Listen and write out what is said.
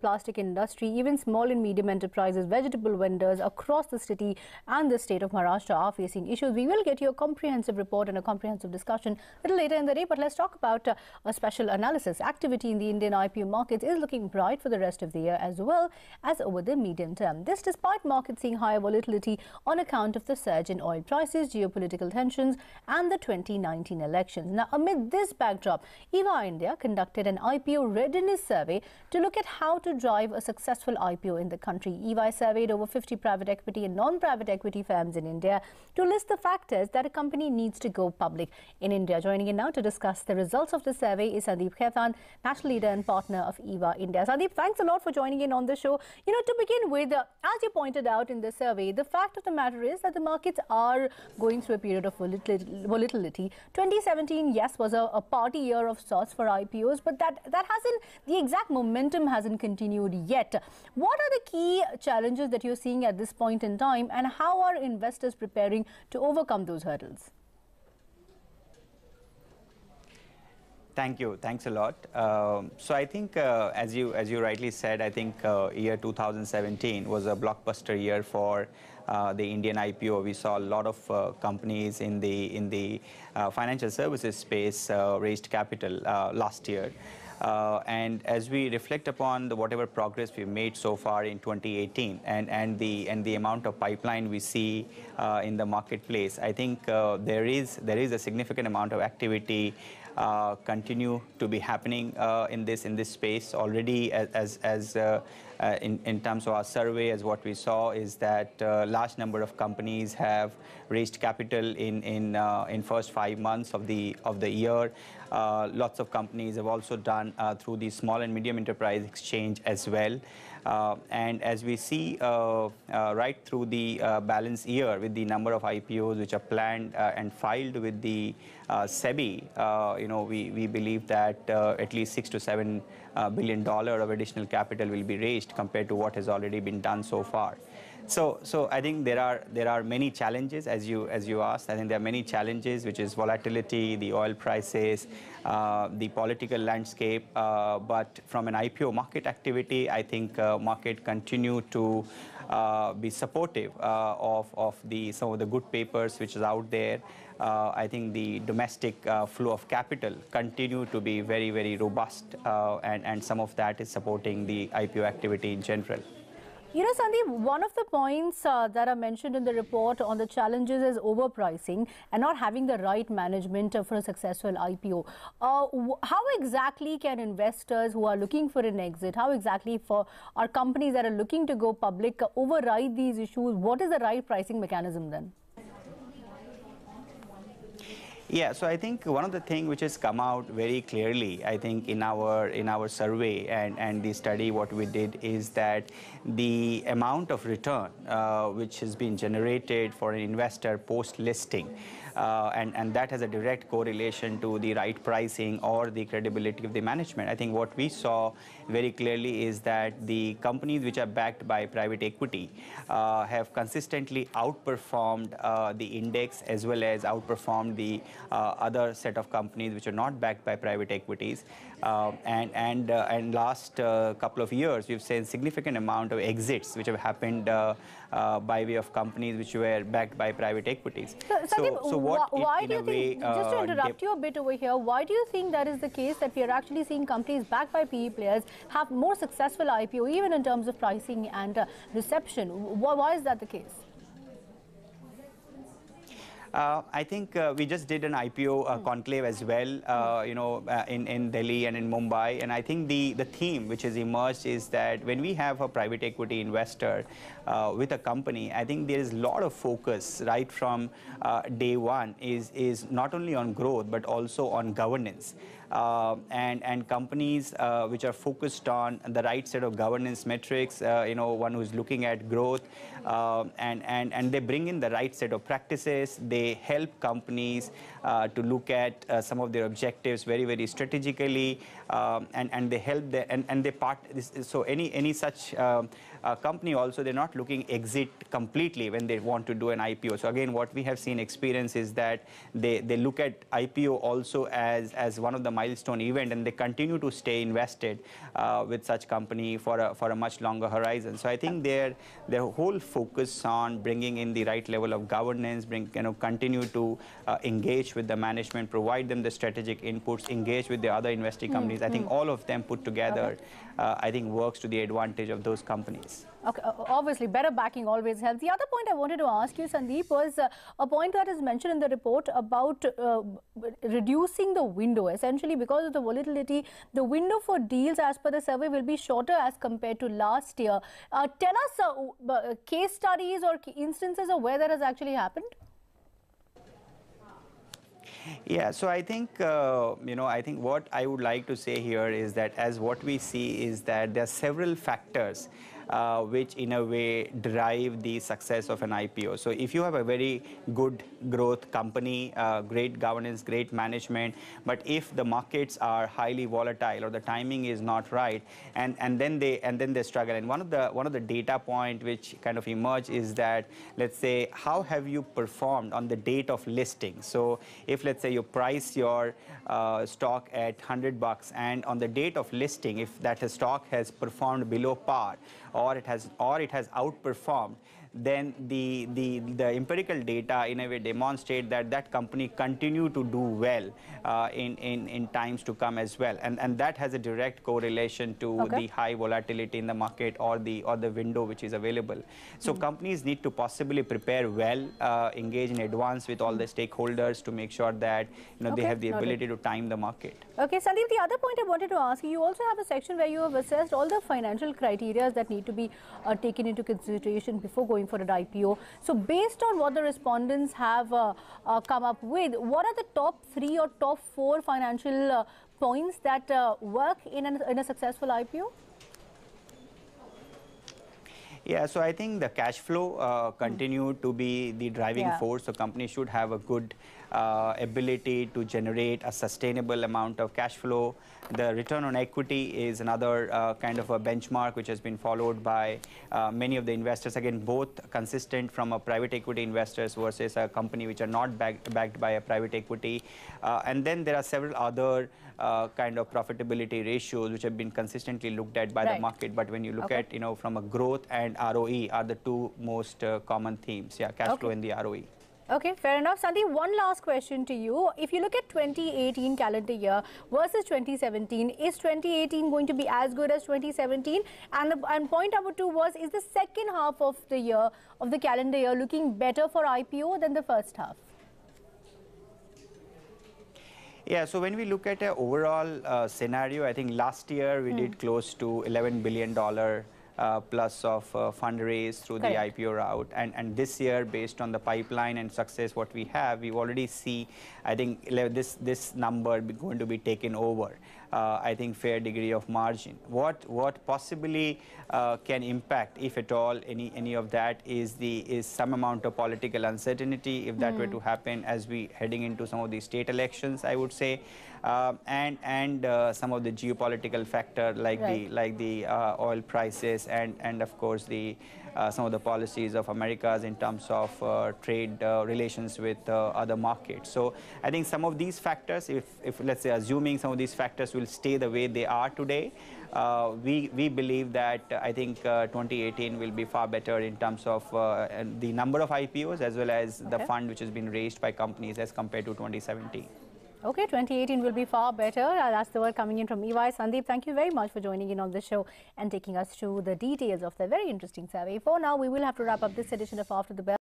plastic industry, even small and medium enterprises, vegetable vendors across the city and the state of Maharashtra are facing issues. We will get you a comprehensive report and a comprehensive discussion a little later in the day, but let's talk about a special analysis. Activity in the Indian IPO markets is looking bright for the rest of the year as well as over the medium term. This despite markets seeing higher volatility on account of the surge in oil prices, geopolitical tensions and the 2019 elections. Now, amid this backdrop, IPO India conducted an IPO Readiness Survey to look at how to drive a successful IPO in the country. EY surveyed over 50 private equity and non-private equity firms in India to list the factors that a company needs to go public in India. Joining in now to discuss the results of the survey is Sandip Khetan, national leader and partner of EY India. Sandip, thanks a lot for joining in on the show. You know, to begin with, as you pointed out in the survey, the fact of the matter is that the markets are going through a period of volatility. 2017, yes, was a party year of sorts for IPOs, but that hasn't, the exact momentum hasn't continued yet. What are the key challenges that you're seeing at this point in time, and how are investors preparing to overcome those hurdles? Thank you. Thanks a lot. So I think, as you rightly said, I think year 2017 was a blockbuster year for the Indian IPO. We saw a lot of companies in the financial services space raised capital last year. And as we reflect upon whatever progress we've made so far in 2018 and the amount of pipeline we see in the marketplace, I think there is a significant amount of activity continue to be happening in this space already. In terms of our survey, as what we saw is that large number of companies have raised capital in first 5 months of the year. Lots of companies have also done through the small and medium enterprise exchange as well. And as we see right through the balance year with the number of IPOs which are planned and filed with the SEBI, you know, we believe that at least $6 to $7 billion of additional capital will be raised compared to what has already been done so far. So I think there are many challenges, as you asked. I think there are many challenges, which is volatility, the oil prices, the political landscape. But from an IPO market activity, I think market continue to be supportive of some of the good papers which is out there. I think the domestic flow of capital continue to be very, very robust, and some of that is supporting the IPO activity in general. You know, Sandip, one of the points that are mentioned in the report on the challenges is overpricing and not having the right management for a successful IPO. How exactly can investors who are looking for an exit, how exactly for our companies that are looking to go public override these issues? What is the right pricing mechanism then? Yeah, so I think one of the things which has come out very clearly, I think in our survey and the study what we did is that the amount of return which has been generated for an investor post-listing, and that has a direct correlation to the right pricing or the credibility of the management. I think what we saw very clearly is that the companies which are backed by private equity have consistently outperformed the index as well as outperformed the other set of companies which are not backed by private equities. And last couple of years, we've seen significant amount of exits which have happened by way of companies which were backed by private equities. So why do you think, just to interrupt you a bit over here, why do you think that is the case, that we are actually seeing companies backed by PE players have more successful IPO even in terms of pricing and reception? Why is that the case? I think we just did an IPO conclave as well, you know, in Delhi and in Mumbai. And I think the theme which has emerged is that when we have a private equity investor with a company, I think there is a lot of focus right from day one is not only on growth but also on governance. And companies which are focused on the right set of governance metrics, you know, one who's looking at growth, and they bring in the right set of practices. They help companies to look at some of their objectives very, very strategically, and they help and they part. So any such company also, they're not looking exit completely when they want to do an IPO. So again, what we have seen experience is that they look at IPO also as one of the milestone event, and they continue to stay invested with such company for a much longer horizon. So I think their whole focus on bringing in the right level of governance, continue to engage with the management, provide them the strategic inputs, engage with the other investing companies. I think all of them put together, I think works to the advantage of those companies. Okay, obviously, better backing always helps. The other point I wanted to ask you, Sandip, was a point that is mentioned in the report about reducing the window. Essentially, because of the volatility, the window for deals, as per the survey, will be shorter as compared to last year. Tell us case studies or instances of where that has actually happened. Yeah, so I think, I think what I would like to say here is that as what we see is that there are several factors which in a way drive the success of an IPO. So if you have a very good growth company, great governance, great management, but if the markets are highly volatile or the timing is not right, and then they struggle. And one of the data point which kind of emerge is that, let's say, how have you performed on the date of listing? So if, let's say, you price your stock at $100, and on the date of listing, if that stock has performed below par, or it has outperformed, then the empirical data in a way demonstrate that that company continue to do well in times to come as well, and that has a direct correlation to the high volatility in the market or the window which is available. So companies need to possibly prepare well, engage in advance with all the stakeholders to make sure that they have the ability to time the market. Okay, Sandip, the other point I wanted to ask you also have a section where you have assessed all the financial criteria that need to be taken into consideration before going for an IPO. So based on what the respondents have come up with, what are the top 3 or top 4 financial points that work in a successful IPO? Yeah, so I think the cash flow continue to be the driving force. So companies should have a good ability to generate a sustainable amount of cash flow. The return on equity is another kind of a benchmark which has been followed by many of the investors. Again, both consistent from a private equity investors versus a company which are not backed by a private equity. And then there are several other kind of profitability ratios which have been consistently looked at by the market. But when you look at, from a growth and ROE are the two most common themes. Yeah, cash flow and the ROE. Okay, fair enough. Sandeep, one last question to you. If you look at 2018 calendar year versus 2017, is 2018 going to be as good as 2017? And point number 2 was, is the second half of the year, of the calendar year, looking better for IPO than the first half? Yeah, so when we look at an overall scenario, I think last year we did close to $11 billion plus of fundraise through the IPO route, and this year, based on the pipeline and success what we have, we already see, I think this number going to be taken over. I think fair degree of margin. What possibly can impact, if at all, any of that is some amount of political uncertainty, if that were to happen as we heading into some of the state elections, I would say, and some of the geopolitical factor like the oil prices and of course the some of the policies of Americas in terms of trade relations with other markets. So I think some of these factors, if let's say assuming some of these factors will stay the way they are today, we believe that I think 2018 will be far better in terms of the number of IPOs as well as the fund which has been raised by companies as compared to 2017. Okay, 2018 will be far better. That's the word coming in from EY. Sandip, thank you very much for joining in on the show and taking us through the details of the very interesting survey. For now, we will have to wrap up this edition of After the Bell.